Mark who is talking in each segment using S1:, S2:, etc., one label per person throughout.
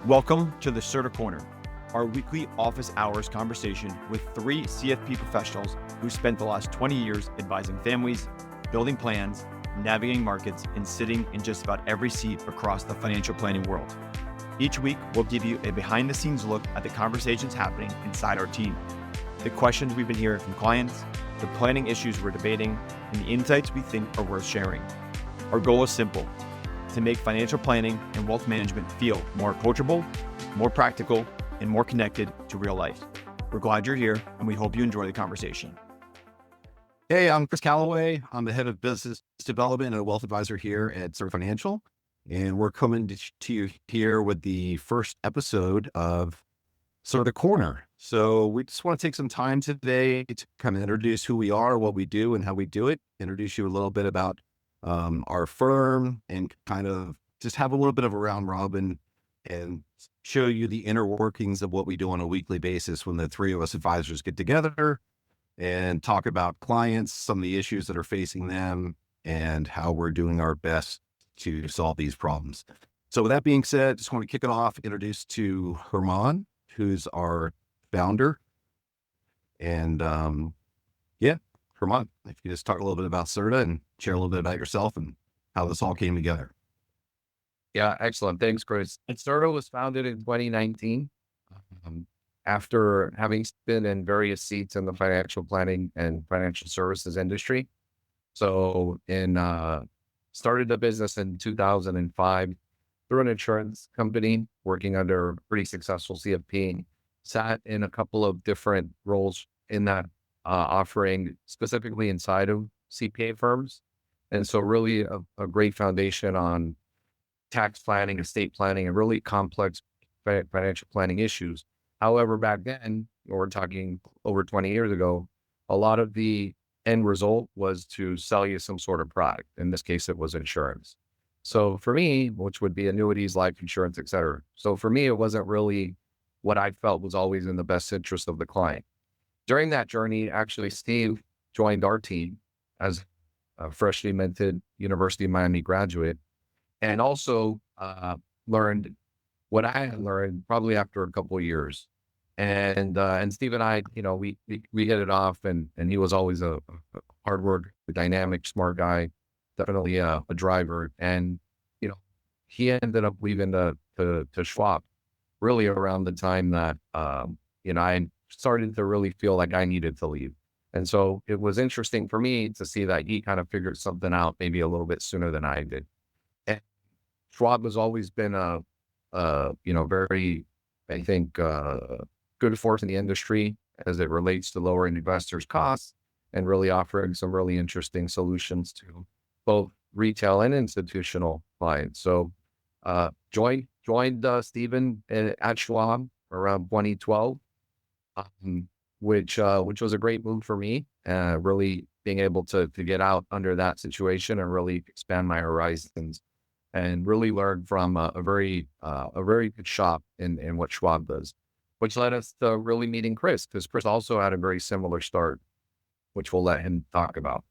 S1: Welcome to the Certa Corner, our weekly office hours conversation with three CFP professionals who spent the last 20 years advising families, building plans, navigating markets, and sitting in just about every seat across the financial planning world. Each week, we'll give you a behind-the-scenes look at the conversations happening inside our team, the questions we've been hearing from clients, the planning issues we're debating, and the insights we think are worth sharing. Our goal is simple: to make financial planning and wealth management feel more approachable, more practical, and more connected to real life. We're glad you're here, and we hope you enjoy the conversation.
S2: Hey, I'm Chris Calloway. I'm the head of business development and a wealth advisor here at Certa Financial. And we're coming to you here with the first episode of Certa Corner. So we just want to take some time today to kind of introduce who we are, what we do, and how we do it. Introduce you a little bit about our firm, and kind of just have a little bit of a round robin and show you the inner workings of what we do on a weekly basis when the three of us advisors get together and talk about clients, some of the issues that are facing them, and how we're doing our best to solve these problems. So with that being said, just want to kick it off, introduce to Herman, who's our founder. And Herman, if you just talk a little bit about Certa and share a little bit about yourself and how this all came together.
S3: Yeah, excellent. Thanks, Chris. And Certa was founded in 2019 after having been in various seats in the financial planning and financial services industry. So started the business in 2005 through an insurance company, working under a pretty successful CFP, sat in a couple of different roles in that offering, specifically inside of CPA firms. And so really a great foundation on tax planning, estate planning, and really complex financial planning issues. However, back then, we're talking over 20 years ago, a lot of the end result was to sell you some sort of product. In this case, it was insurance. So for me, which would be annuities, life insurance, et cetera. So for me, it wasn't really what I felt was always in the best interest of the client. During that journey, actually, Steve joined our team as a freshly minted University of Miami graduate, and also learned what I had learned probably after a couple of years. And Steve and I, we hit it off, and he was always a hard work, dynamic, smart guy, definitely a driver. And, he ended up leaving to Schwab really around the time that, I started to really feel like I needed to leave. And so it was interesting for me to see that he kind of figured something out maybe a little bit sooner than I did. And Schwab has always been a very, I think, good force in the industry as it relates to lowering investors' costs and really offering some really interesting solutions to both retail and institutional clients. So joined Stephen at Schwab around 2012, which was a great move for me, really being able to get out under that situation and really expand my horizons and really learn from a very good shop in what Schwab does, which led us to really meeting Chris, because Chris also had a very similar start, which we'll let him talk about.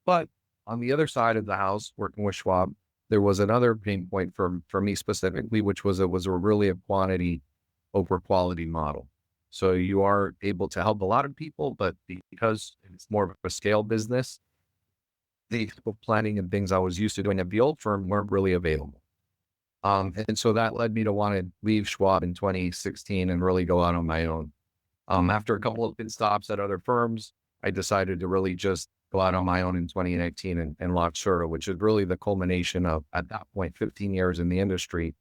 S3: But on the other side of the house, working with Schwab, there was another pain point for me specifically, which was really a quantity over quality model. So you are able to help a lot of people, but because it's more of a scale business, the planning and things I was used to doing at the old firm weren't really available. And so that led me to want to leave Schwab in 2016 and really go out on my own. After a couple of pit stops at other firms, I decided to really just go out on my own in 2019 and launch Certa, which is really the culmination of, at that point, 15 years in the industry,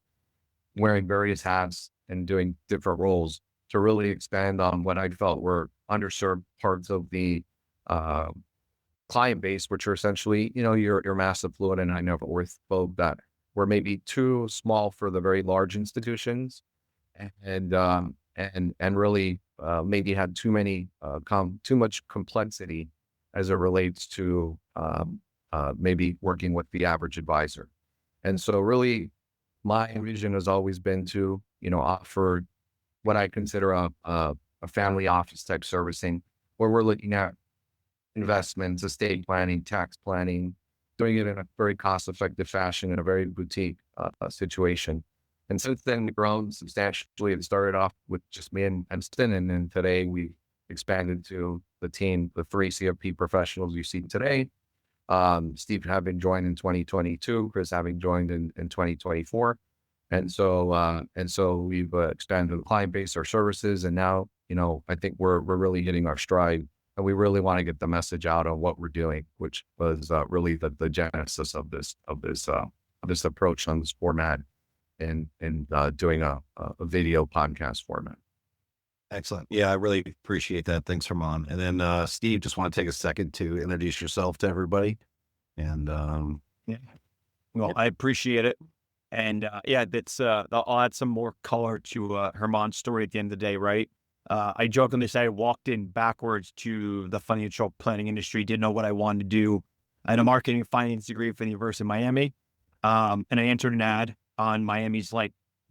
S3: wearing various hats and doing different roles to really expand on what I felt were underserved parts of the client base, which are essentially, your mass affluent and high net worth folk that were maybe too small for the very large institutions, and really maybe had too much complexity as it relates to maybe working with the average advisor. And so really my vision has always been to, offer what I consider a family office type servicing, where we're looking at investments, estate planning, tax planning, doing it in a very cost-effective fashion in a very boutique situation. And since then, we've grown substantially. It started off with just me and Stin, and then today we expanded to the team, the 3 CFP professionals you see today. Steve having joined in 2022, Chris having joined in 2024. And so we've expanded the client base, our services, and now, I think we're really hitting our stride, and we really want to get the message out on what we're doing, which was really the genesis of this approach on this format and doing a video podcast format.
S2: Excellent. Yeah, I really appreciate that. Thanks, Herman. And then Steve, just want to take a second to introduce yourself to everybody. And
S1: Yeah. Well, I appreciate it. And that's I'll add some more color to Herman's story at the end of the day, right? I jokingly say I walked in backwards to the financial planning industry, didn't know what I wanted to do. I had a marketing and finance degree from the University of Miami. And I entered an ad on Miami's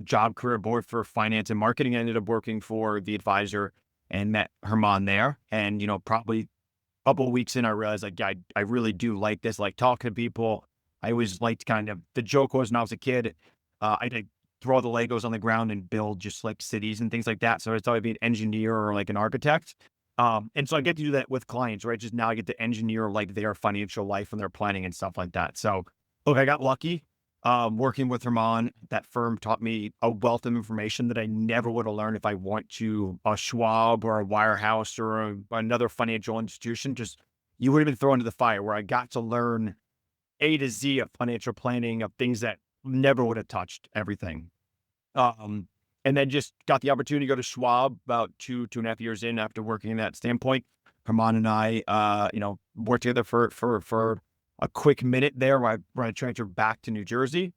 S1: job career board for finance and marketing. I ended up working for the advisor and met Herman there. And, probably a couple of weeks in, I realized I really do like this, talking to people. I always liked the joke was when I was a kid, I'd throw the Legos on the ground and build just cities and things like that. So I thought I'd be an engineer or an architect. And so I get to do that with clients, right? Just now I get to engineer their financial life and their planning and stuff like that. So look, I got lucky. Working with Herman, that firm taught me a wealth of information that I never would have learned if I went to a Schwab or a Wirehouse or another financial institution. Just you would have been thrown into the fire, where I got to learn A to Z of financial planning, of things that never would have touched everything. And then just got the opportunity to go to Schwab about 2.5 years in after working in that standpoint. Herman and I, worked together for a quick minute there where I transferred back to New Jersey.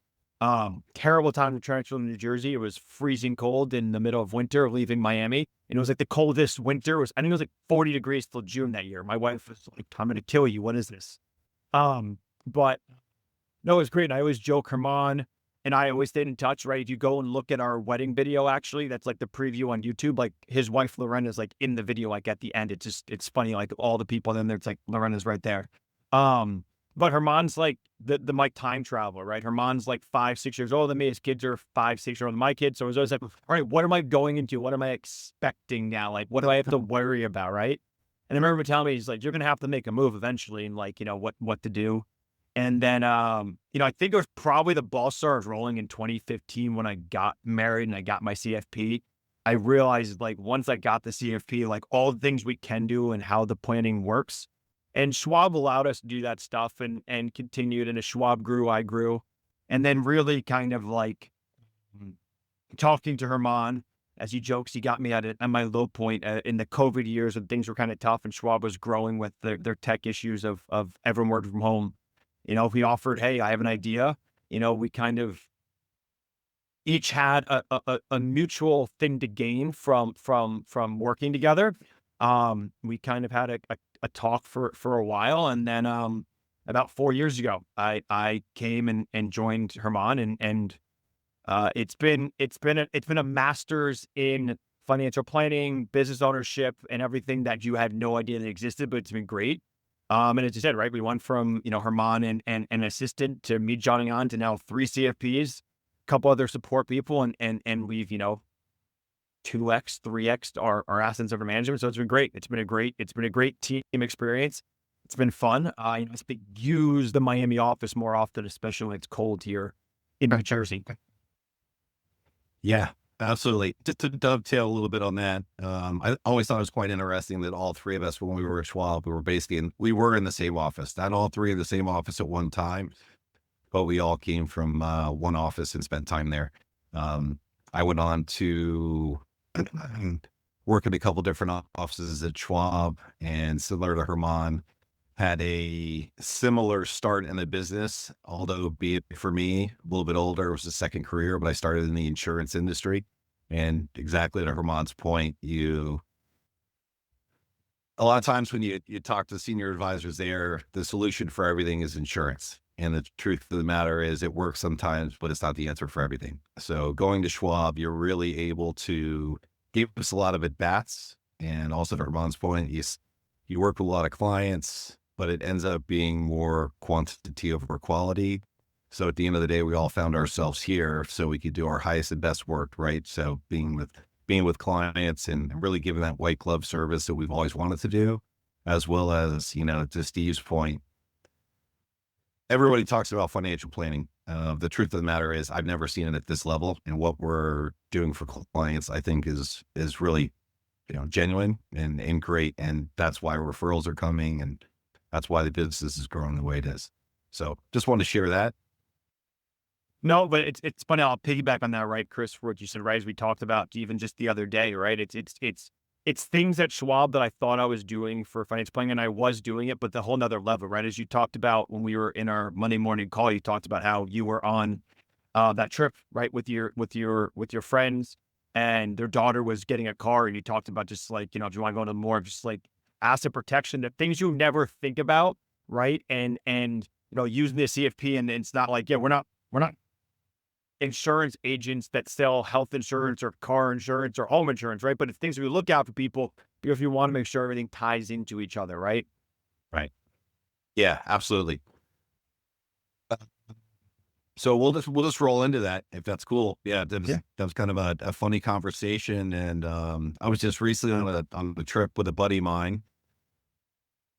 S1: Terrible time to transfer to New Jersey. It was freezing cold in the middle of winter, leaving Miami. And it was the coldest winter. I think it was 40 degrees till June that year. My wife was like, I'm going to kill you. What is this? But no, it was great. And I always joke, Herman and I always stayed in touch, right? If you go and look at our wedding video, actually, that's the preview on YouTube. His wife, Lorena's in the video, at the end. It's funny, all the people in there, it's Lorena's right there. But Herman's the time traveler, right? Herman's 5, 6 years older than me. His kids are 5, 6 years older than my kids. So it was always all right, what am I going into? What am I expecting now? What do I have to worry about, right? And I remember him telling me, he's you're going to have to make a move eventually and what to do. And then, I think it was probably the ball started rolling in 2015 when I got married and I got my CFP. I realized once I got the CFP, all the things we can do and how the planning works. And Schwab allowed us to do that stuff and continued. And as Schwab grew, I grew. And then really talking to Herman, as he jokes, he got me at my low point in the COVID years when things were kind of tough and Schwab was growing with their tech issues of everyone working from home. He offered, hey, I have an idea. We kind of each had a mutual thing to gain from working together. We kind of had a talk for a while, and then about 4 years ago, I came and joined Herman, and it's been a master's in financial planning, business ownership, and everything that you had no idea that existed, but it's been great. And as you said, right, we went from Herman and an assistant to me joining on to now 3 CFPs, a couple other support people, and we've 2x, 3x our assets under management. So it's been great. It's been a great team experience. It's been fun. I use the Miami office more often, especially when it's cold here in New Jersey.
S2: Yeah, absolutely. Just to dovetail a little bit on that, I always thought it was quite interesting that all 3 of us, when we were at Schwab, we were in the same office. Not all 3 in the same office at one time, but we all came from one office and spent time there. I went on to work in a couple different offices at Schwab, and similar to Herman, had a similar start in the business, although be it for me, a little bit older, it was a second career, but I started in the insurance industry. And exactly to Herman's point, a lot of times when you talk to senior advisors there, the solution for everything is insurance. And the truth of the matter is it works sometimes, but it's not the answer for everything. So going to Schwab, you're really able to give us a lot of at-bats. And also to Herman's point, you work with a lot of clients, but it ends up being more quantity over quality. So at the end of the day, we all found ourselves here so we could do our highest and best work, right? So being with clients and really giving that white glove service that we've always wanted to do, as well as, to Steve's point, everybody talks about financial planning. The truth of the matter is I've never seen it at this level, and what we're doing for clients, I think is really, genuine and great. And that's why referrals are coming, and that's why the business is growing the way it is. So just wanted to share that.
S1: No, but it's funny. I'll piggyback on that, right, Chris, for what you said, right? As we talked about even just the other day, right? It's things at Schwab that I thought I was doing for financial planning, and I was doing it, but the whole nother level, right? As you talked about when we were in our Monday morning call, you talked about how you were on that trip, right, with your friends, and their daughter was getting a car, and you talked about just like, do you want to go into more of just like asset protection, the things you never think about, right? And using the CFP, and it's not like, yeah, we're not insurance agents that sell health insurance or car insurance or home insurance, right? But it's things we look out for people because we want to make sure everything ties into each other, right?
S2: Right. Yeah, absolutely. So we'll just roll into that if that's cool. Yeah, that was kind of a funny conversation, and I was just recently on a trip with a buddy of mine,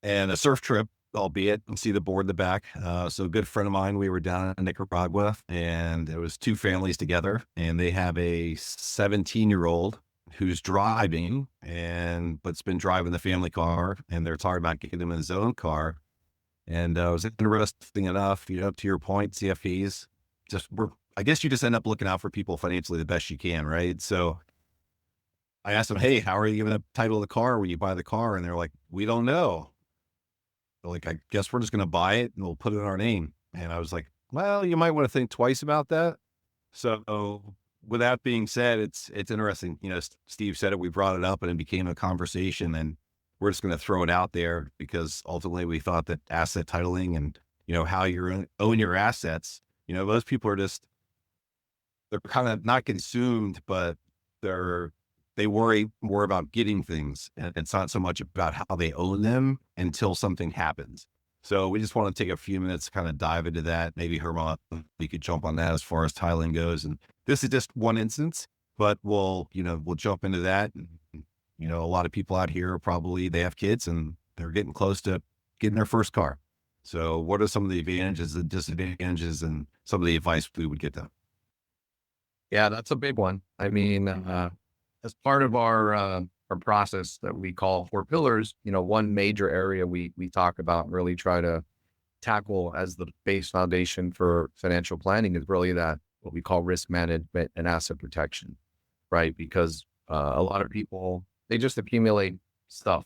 S2: and a surf trip, albeit, and see the board in the back. So a good friend of mine, we were down in Nicaragua, and it was two families together, and they have a 17-year-old who's driving, but's been driving the family car, and they're talking about getting him in his own car. And it was interesting enough, to your point, CFPs, I guess you just end up looking out for people financially the best you can, right? So I asked them, hey, how are you going to title the car when you buy the car? And they're like, we don't know. They're like, I guess we're just going to buy it and we'll put it in our name. And I was like, well, you might want to think twice about that. So with that being said, it's interesting. Steve said it, we brought it up, and it became a conversation, and we're just going to throw it out there because ultimately we thought that asset titling and, how you own your assets, those people are they're kind of not consumed, but they worry more about getting things. And it's not so much about how they own them until something happens. So we just want to take a few minutes to kind of dive into that. Maybe Herman, we could jump on that as far as titling goes. And this is just one instance, but we'll jump into that. And, a lot of people out here they have kids and they're getting close to getting their first car. So what are some of the advantages and disadvantages and some of the advice we would get them?
S3: Yeah, that's a big one. I mean, as part of our process that we call 4 pillars, one major area we talk about and really try to tackle as the base foundation for financial planning is really that what we call risk management and asset protection, right? Because a lot of people, they just accumulate stuff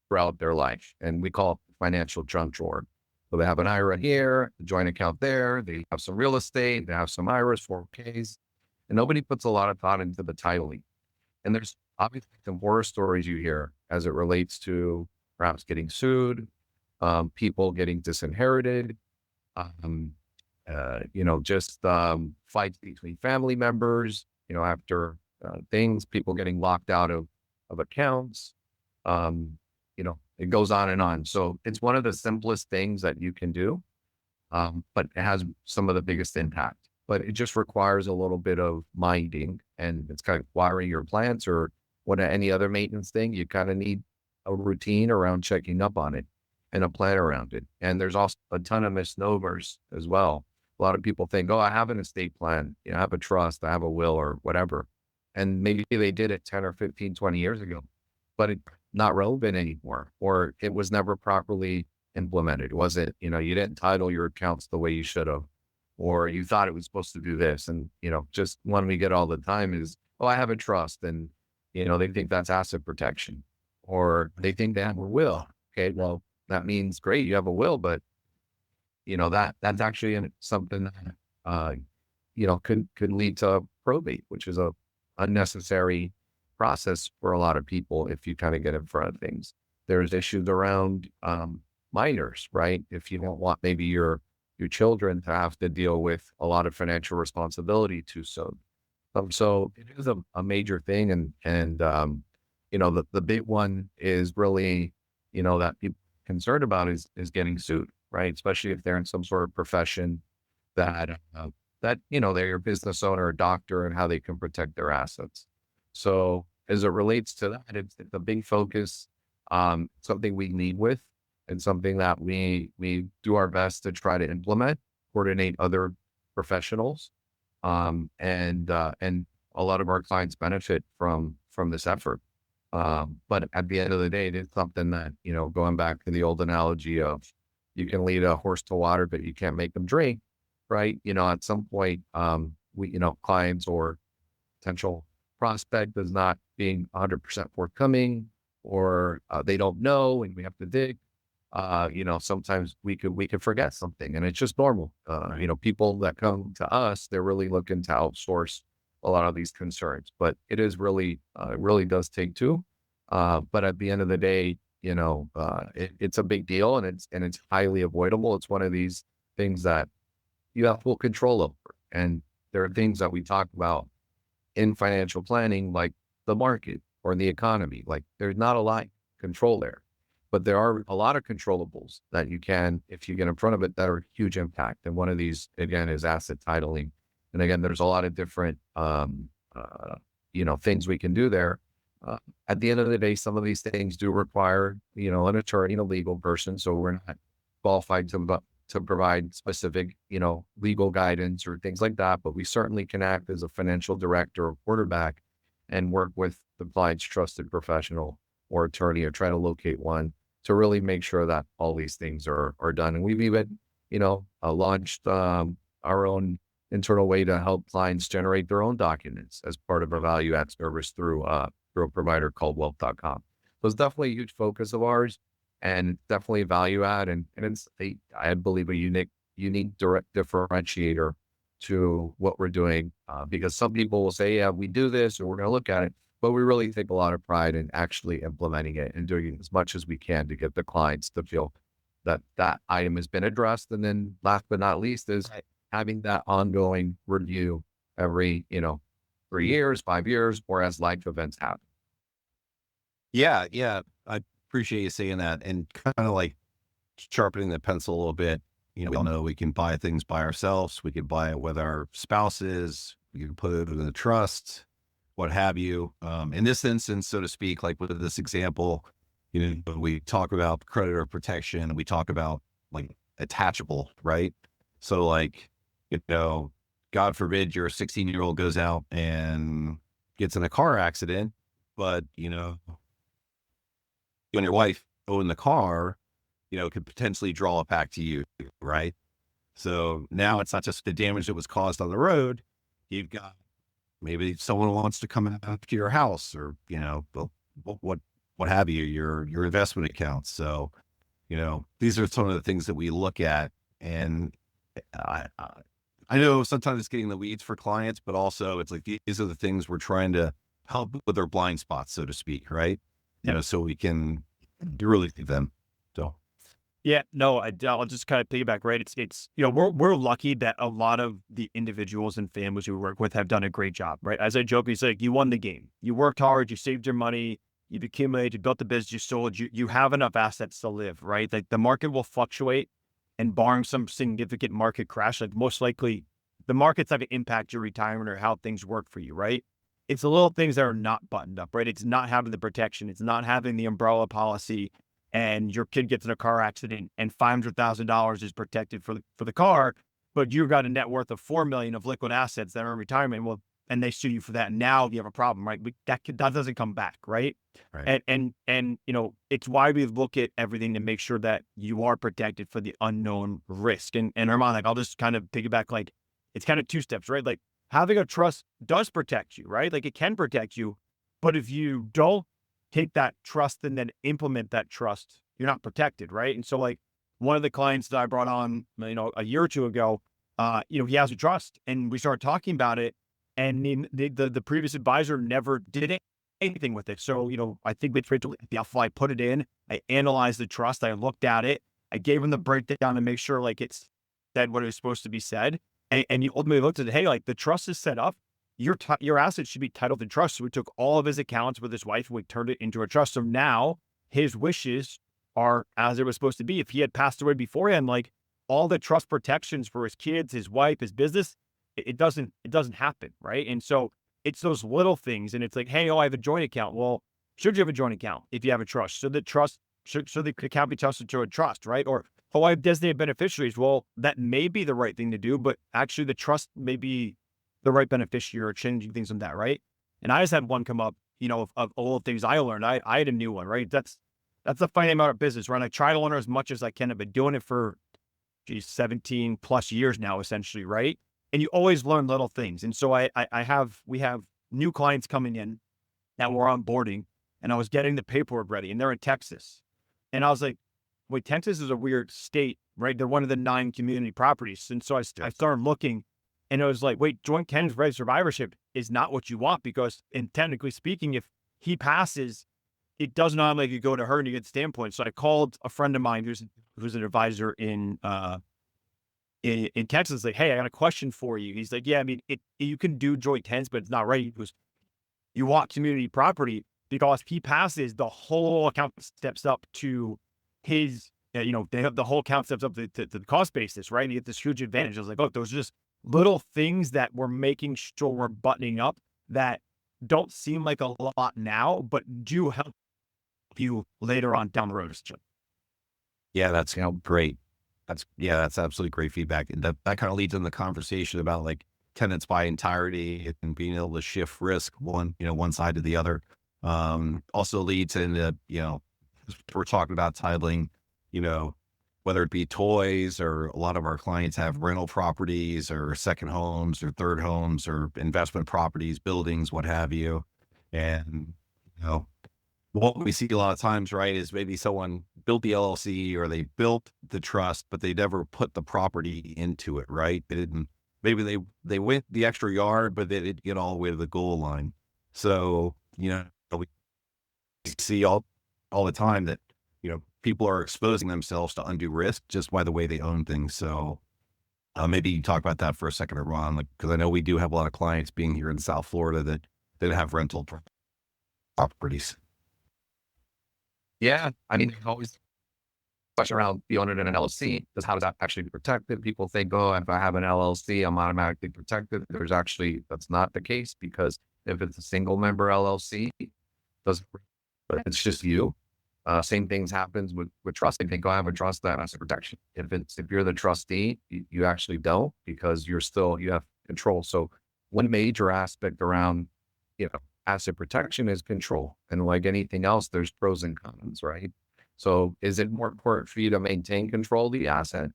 S3: throughout their life, and we call it financial junk drawer. So they have an IRA here, a joint account there, they have some real estate, they have some IRAs, 401ks, and nobody puts a lot of thought into the titling. And there's obviously some horror stories you hear as it relates to perhaps getting sued, people getting disinherited, fights between family members, after things, people getting locked out of accounts. It goes on and on. So it's one of the simplest things that you can do, but it has some of the biggest impact. But it just requires a little bit of minding, and it's kind of wiring your plants or any other maintenance thing. You kind of need a routine around checking up on it and a plan around it. And there's also a ton of misnomers as well. A lot of people think, oh, I have an estate plan, I have a trust, I have a will or whatever. And maybe they did it 10 or 15, 20 years ago, but it's not relevant anymore, or it was never properly implemented. Was it, you didn't title your accounts the way you should have, or you thought it was supposed to do this. And, just one we get all the time is, oh, I have a trust. And, they think that's asset protection, or they think they have a will. Okay. Well, that means great. You have a will, but that's actually something that, could lead to probate, which is a unnecessary process for a lot of people. If you kind of get in front of things, there's issues around, minors, right? If you don't want maybe your children to have to deal with a lot of financial responsibility too soon. So it is a major thing. And the big one is really, that people are concerned about is getting sued, right? Especially if they're in some sort of profession that they're a business owner or doctor and how they can protect their assets. So as it relates to that, it's a big focus, something we lead with, and something that we do our best to try to implement, coordinate other professionals, and a lot of our clients benefit from this effort. But at the end of the day, it's something that, going back to the old analogy of you can lead a horse to water, but you can't make them drink, right? At some point, clients or potential prospect is not being 100% forthcoming, or they don't know and we have to dig. Sometimes we could forget something, and it's just normal. People that come to us, they're really looking to outsource a lot of these concerns, but it is really, it really does take two. But at the end of the day, it's a big deal, and it's highly avoidable. It's one of these things that you have full control over. And there are things that we talk about in financial planning, like the market or the economy. Like, there's not a lot of control there, but there are a lot of controllables that you can, if you get in front of it, that are huge impact. And one of these, again, is asset titling. And again, there's a lot of different, things we can do there. At the end of the day, some of these things do require, an attorney, a legal person. So we're not qualified to provide specific, legal guidance or things like that. But we certainly can act as a financial director or quarterback and work with the client's trusted professional or attorney, or try to locate one to really make sure that all these things are done. And we've even, launched our own internal way to help clients generate their own documents as part of our value add service through a provider called wealth.com. So it's definitely a huge focus of ours, and definitely value add. And it's, I believe, a unique direct differentiator to what we're doing, because some people will say, yeah, we do this, or we're going to look at it, but we really take a lot of pride in actually implementing it and doing it as much as we can to get the clients to feel that that item has been addressed. And then last but not least is having that ongoing review every, 3 years, 5 years, or as life events happen.
S2: Yeah. Yeah. I appreciate you saying that, and kind of like sharpening the pencil a little bit. We all know we can buy things by ourselves. We can buy it with our spouses. We can put it in a trust, what have you. In this instance, so to speak, like with this example, when we talk about creditor protection, we talk about like attachable, right? So like, God forbid your 16-year-old goes out and gets in a car accident, but, you and your wife own the car, could potentially draw it back to you, right? So now it's not just the damage that was caused on the road. You've got maybe someone wants to come up to your house, or, what have you, your investment accounts. So, these are some of the things that we look at. And I know sometimes it's getting the weeds for clients, but also it's like, these are the things we're trying to help with their blind spots, so to speak. Right. So we can really see them. So.
S1: Yeah, no, I'll just kind of piggyback, right? It's we're lucky that a lot of the individuals and families we work with have done a great job, right? As I joke, it's like, you won the game. You worked hard, you saved your money, you've accumulated, you built the business, you sold, you have enough assets to live, right? Like, the market will fluctuate, and barring some significant market crash, like, most likely the market's not going to impact your retirement or how things work for you, right? It's the little things that are not buttoned up, right? It's not having the protection. It's not having the umbrella policy, and your kid gets in a car accident and $500,000 is protected for the car, but you've got a net worth of $4 million of liquid assets that are in retirement. Well, and they sue you for that. And now you have a problem, right? That doesn't come back, right?
S2: Right.
S1: And it's why we look at everything to make sure that you are protected for the unknown risk. And Herman, like, I'll just kind of piggyback, like, it's kind of two steps, right? Like, having a trust does protect you, right? Like, it can protect you, but if you don't take that trust and then implement that trust, you're not protected, right? And so, like, one of the clients that I brought on, a year or two ago, he has a trust, and we started talking about it, and the previous advisor never did anything with it. So, I think I put it in, I analyzed the trust, I looked at it, I gave him the breakdown to make sure, like, it said what it was supposed to be said. And he ultimately looked at it, hey, like, the trust is set up, your assets should be titled in trust. So we took all of his accounts with his wife and we turned it into a trust. So now his wishes are as it was supposed to be. If he had passed away beforehand, like, all the trust protections for his kids, his wife, his business, it doesn't happen, right? And so it's those little things, and it's like, hey, oh, I have a joint account. Well, should you have a joint account if you have a trust? Should the account be trusted to a trust, right? Or, oh, I have designated beneficiaries. Well, that may be the right thing to do, but actually the trust may be the right beneficiary, or changing things on that, right? And I just had one come up, of all the things I learned. I had a new one, right? That's a fine amount of business, right? I try to learn as much as I can. I've been doing it for 17 plus years now, essentially, right? And you always learn little things. And so we have new clients coming in that we're onboarding, and I was getting the paperwork ready, and they're in Texas. And I was like, wait, Texas is a weird state, right? They're one of the 9 community properties. And so I started looking, and it was like, wait, joint tenants right survivorship is not what you want, because, and technically speaking, if he passes, it does not make you go to her and you get standpoint. So I called a friend of mine who's an advisor in Texas, like, hey, I got a question for you. He's like, yeah, I mean, you can do joint tenants, but it's not right. He goes, you want community property, because if he passes, the whole account steps up to his, they have the whole account steps up to the cost basis, right? And you get this huge advantage. I was like, look, those are just little things that we're making sure we're buttoning up that don't seem like a lot now, but do help you later on down the road.
S2: Yeah, that's great. That's absolutely great feedback. And that kind of leads in the conversation about like tenants by entirety and being able to shift risk one side to the other. Also leads into, we're talking about titling, whether it be toys, or a lot of our clients have rental properties or second homes or third homes or investment properties, buildings, what have you. And, what we see a lot of times, right, is maybe someone built the LLC or they built the trust, but they never put the property into it, right? They didn't, maybe they went the extra yard, but they didn't get all the way to the goal line. So, we see all the time that, people are exposing themselves to undue risk just by the way they own things. So maybe you talk about that for a second, Ron, because I know we do have a lot of clients being here in South Florida that have rental properties.
S3: Yeah. I mean, always question around the owner in an LLC is, how does that actually be protected? People think, oh, if I have an LLC, I'm automatically protected. That's not the case, because if it's a single member LLC, but it's just you. Same things happens with trust. They think, oh, I have a trust that has protection. If you're the trustee, you actually don't, because you have control. So one major aspect around, asset protection is control. And like anything else, there's pros and cons, right? So is it more important for you to maintain control of the asset,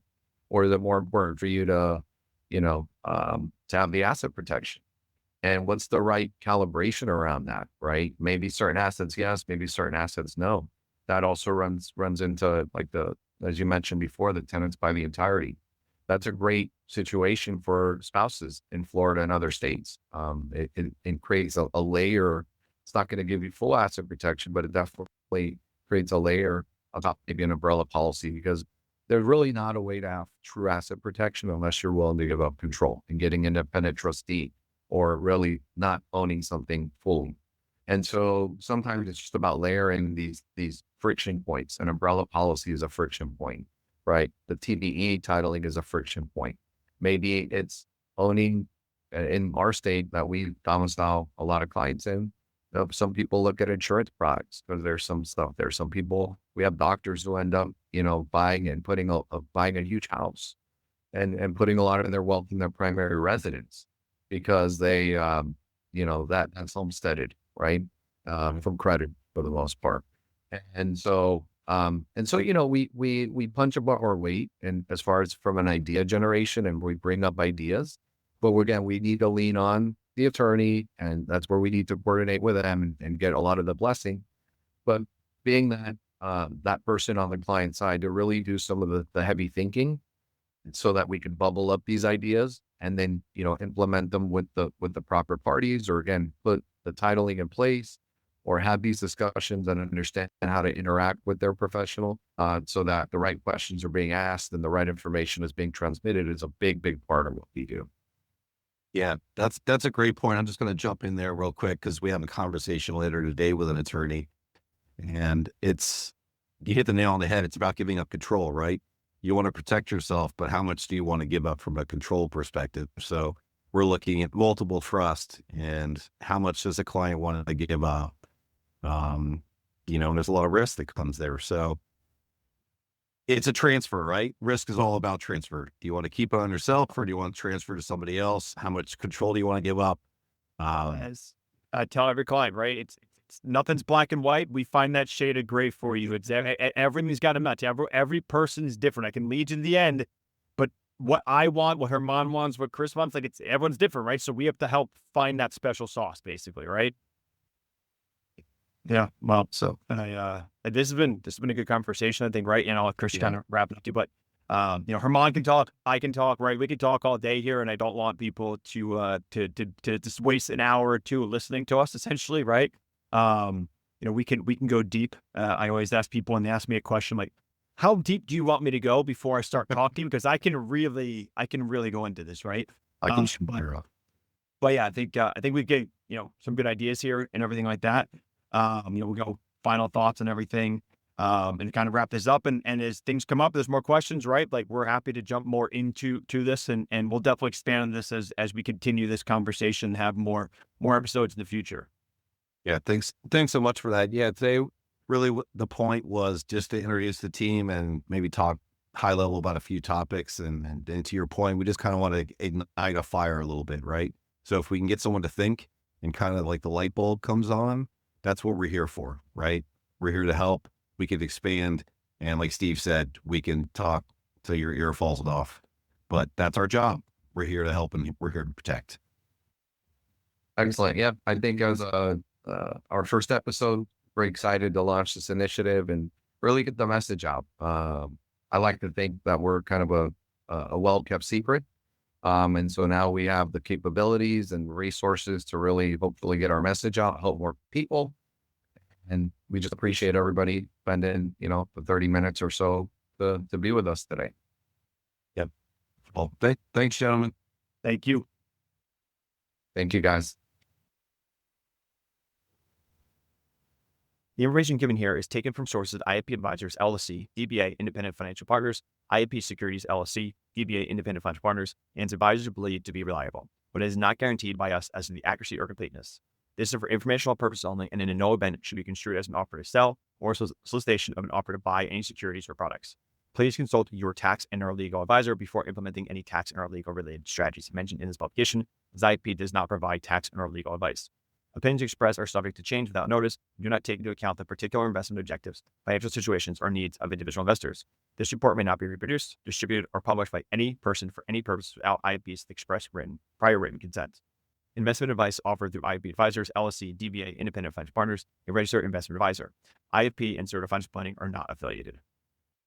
S3: or is it more important for you to have the asset protection? And what's the right calibration around that, right? Maybe certain assets, yes, maybe certain assets, no. That also runs into, like, as you mentioned before, the tenants by the entirety. That's a great situation for spouses in Florida and other states. It creates a layer. It's not going to give you full asset protection, but it definitely creates a layer about maybe an umbrella policy, because there's really not a way to have true asset protection unless you're willing to give up control and getting independent trustee, or really not owning something fully. And so sometimes it's just about layering these friction points. An umbrella policy is a friction point, right? The TBE titling is a friction point. Maybe it's owning, in our state that we domicile a lot of clients in. Some people look at insurance products because there's some stuff there. Some people, we have doctors who end up, buying and buying a huge house and putting a lot of their wealth in their primary residence, because they, that's homesteaded, right? From credit for the most part. And so, we punch above our weight, and as far as from an idea generation, and we bring up ideas, but again, we need to lean on the attorney, and that's where we need to coordinate with them and get a lot of the blessing. But being that person on the client side to really do some of the heavy thinking, so that we can bubble up these ideas and then, implement them with the proper parties, or again, put the titling in place, or have these discussions and understand how to interact with their professional, so that the right questions are being asked and the right information is being transmitted, is a big, big part of what we do.
S2: Yeah, that's a great point. I'm just going to jump in there real quick, because we have a conversation later today with an attorney, and you hit the nail on the head. It's about giving up control, right? you want to protect yourself, but how much do you want to give up from a control perspective? So we're looking at multiple trust and how much does a client want to give up? And there's a lot of risk that comes there. So it's a transfer, right? Risk is all about transfer. Do you want to keep it on yourself or do you want to transfer to somebody else? How much control do you want to give up?
S1: As I tell every client, right? It's nothing's black and white. We find that shade of gray for you. It's everything's got a match. Every person is different. I can lead you to the end, but what I want, what Herman wants, what Chris wants, everyone's different, right? So we have to help find that special sauce, basically, right? Yeah. Well, so this has been a good conversation, I think, right? And I'll let Chris kind of wrap it up too. But Herman can talk, I can talk, right? We can talk all day here, and I don't want people to just waste an hour or two listening to us, essentially, right? We can go deep. I always ask people when they ask me a question like, how deep do you want me to go before I start talking? Because I can really go into this, right?
S2: I can
S1: But yeah, I think we get, some good ideas here and everything like that. We'll go final thoughts and everything, and kind of wrap this up. And as things come up, there's more questions, right? Like we're happy to jump more into this, and we'll definitely expand on this as we continue this conversation, and have more episodes in the future.
S2: Yeah. Thanks so much for that. Yeah. Today, really the point was just to introduce the team and maybe talk high level about a few topics. And to your point, we just kind of want to ignite a fire a little bit, right? So if we can get someone to think and kind of like the light bulb comes on, that's what we're here for, right? We're here to help. We can expand. And like Steve said, we can talk till your ear falls off, but that's our job. We're here to help and we're here to protect.
S3: Excellent. Yeah. I think as our first episode, we're excited to launch this initiative and really get the message out. I like to think that we're kind of a well-kept secret. And so now we have the capabilities and resources to really hopefully get our message out, help more people. And we just appreciate everybody spending, the 30 minutes or so to be with us today.
S2: Yep. Well, thanks, gentlemen.
S1: Thank you.
S3: Thank you, guys.
S1: The information given here is taken from sources IFP Advisors, LLC, DBA Independent Financial Partners, IFP Securities, LLC, DBA Independent Financial Partners, and its advisors are believed to be reliable, but it is not guaranteed by us as to the accuracy or completeness. This is for informational purposes only, and in no event should be construed as an offer to sell or solicitation of an offer to buy any securities or products. Please consult your tax and/or legal advisor before implementing any tax and/or legal related strategies mentioned in this publication, as IFP does not provide tax and/or legal advice. Opinions expressed are subject to change without notice and do not take into account the particular investment objectives, financial situations, or needs of individual investors. This report may not be reproduced, distributed, or published by any person for any purpose without IFP's express prior written consent. Investment advice offered through IFP Advisors, LLC, DBA Independent Financial Partners, a registered investment advisor. IFP and Certa Financial Planning are not affiliated.